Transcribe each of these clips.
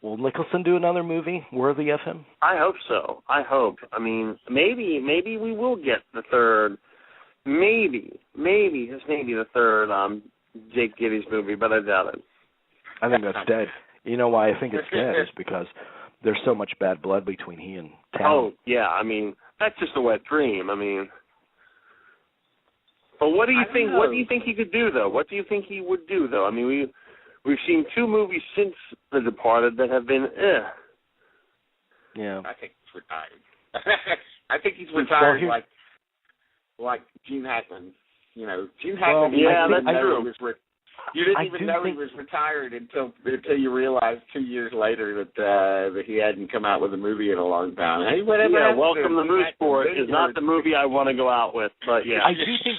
Will Nicholson do another movie worthy of him? I hope so. I hope. I mean, maybe we will get the third. Maybe the third Jake Gittes movie, but I doubt it. I think that's dead. You know why I think it's dead is because there's so much bad blood between he and Town. Oh, yeah. I mean, that's just a wet dream. I mean, but what do you think? What do you think he could do, though? What do you think he would do, though? I mean, we've seen 2 movies since The Departed that have been Yeah. I think he's retired. I think he's retired like Gene Hackman. You know, Gene Hackman. That's true. You didn't even know he was retired until you realized 2 years later that he hadn't come out with a movie in a long time. Hey, whatever. Yeah, Welcome to Mooseport is not the movie I want to go out with, but yeah. I do think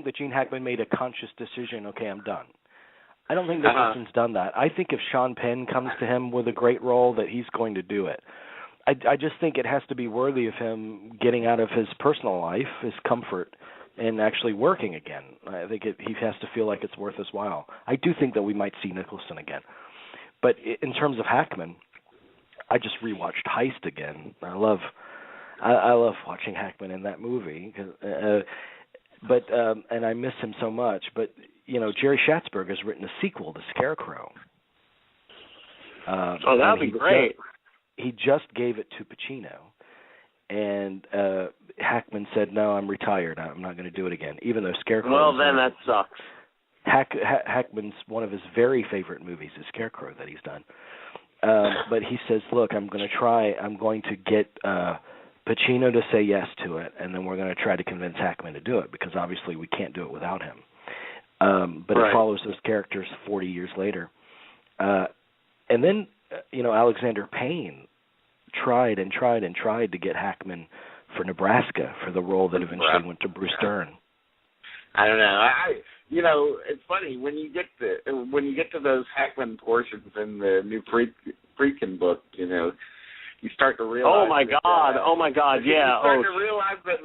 that Gene Hackman made a conscious decision. Okay, I'm done. I don't think Nicholson's done that. I think if Sean Penn comes to him with a great role, that he's going to do it. I just think it has to be worthy of him getting out of his personal life, his comfort, and actually working again. I think he has to feel like it's worth his while. I do think that we might see Nicholson again. But in terms of Hackman, I just rewatched Heist again. I love watching Hackman in that movie. And I miss him so much. But you know, Jerry Schatzberg has written a sequel to Scarecrow. That would be great. He just gave it to Pacino. And Hackman said, "No, I'm retired. I'm not going to do it again." Even though Scarecrow. Well, then that sucks. Hackman's one of his very favorite movies is Scarecrow that he's done. But he says, "Look, I'm going to try. I'm going to get Pacino to say yes to it, and then we're going to try to convince Hackman to do it because obviously we can't do it without him." But It follows those characters 40 years later, and then Alexander Payne tried to get Hackman for Nebraska for the role that eventually went to Bruce Dern. I don't know. It's funny when you get to those Hackman portions in the new Friedkin book. You start to realize. Oh my God! Yeah. You start to realize that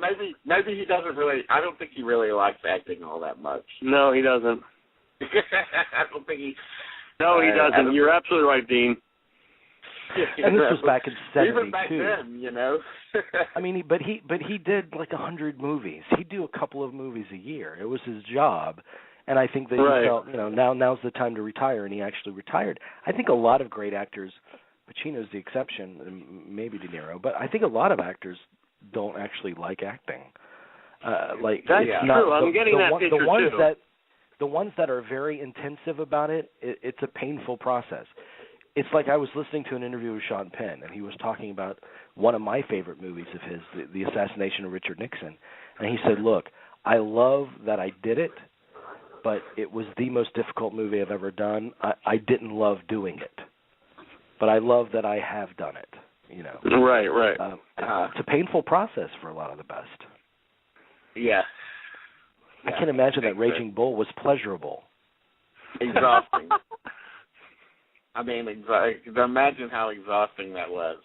maybe he doesn't really. I don't think he really likes acting all that much. No, he doesn't. I don't think he. No, he doesn't. You're absolutely right, Dean. And this was back in '72. Even back then, I mean, but he did like 100 movies. He'd do a couple of movies a year. It was his job, and I think that he felt, now's the time to retire, and he actually retired. I think a lot of great actors, Pacino's the exception, and maybe De Niro, but I think a lot of actors don't actually like acting. That's true. I'm getting that picture too. The ones that are very intensive about it, it's a painful process. It's like I was listening to an interview with Sean Penn, and he was talking about one of my favorite movies of his, the assassination of Richard Nixon. And he said, "Look, I love that I did it, but it was the most difficult movie I've ever done. I didn't love doing it, but I love that I have done it." Right. It's a painful process for a lot of the best. Yeah. I can't imagine that Raging Bull was pleasurable. Exhausting. I mean, imagine how exhausting that was.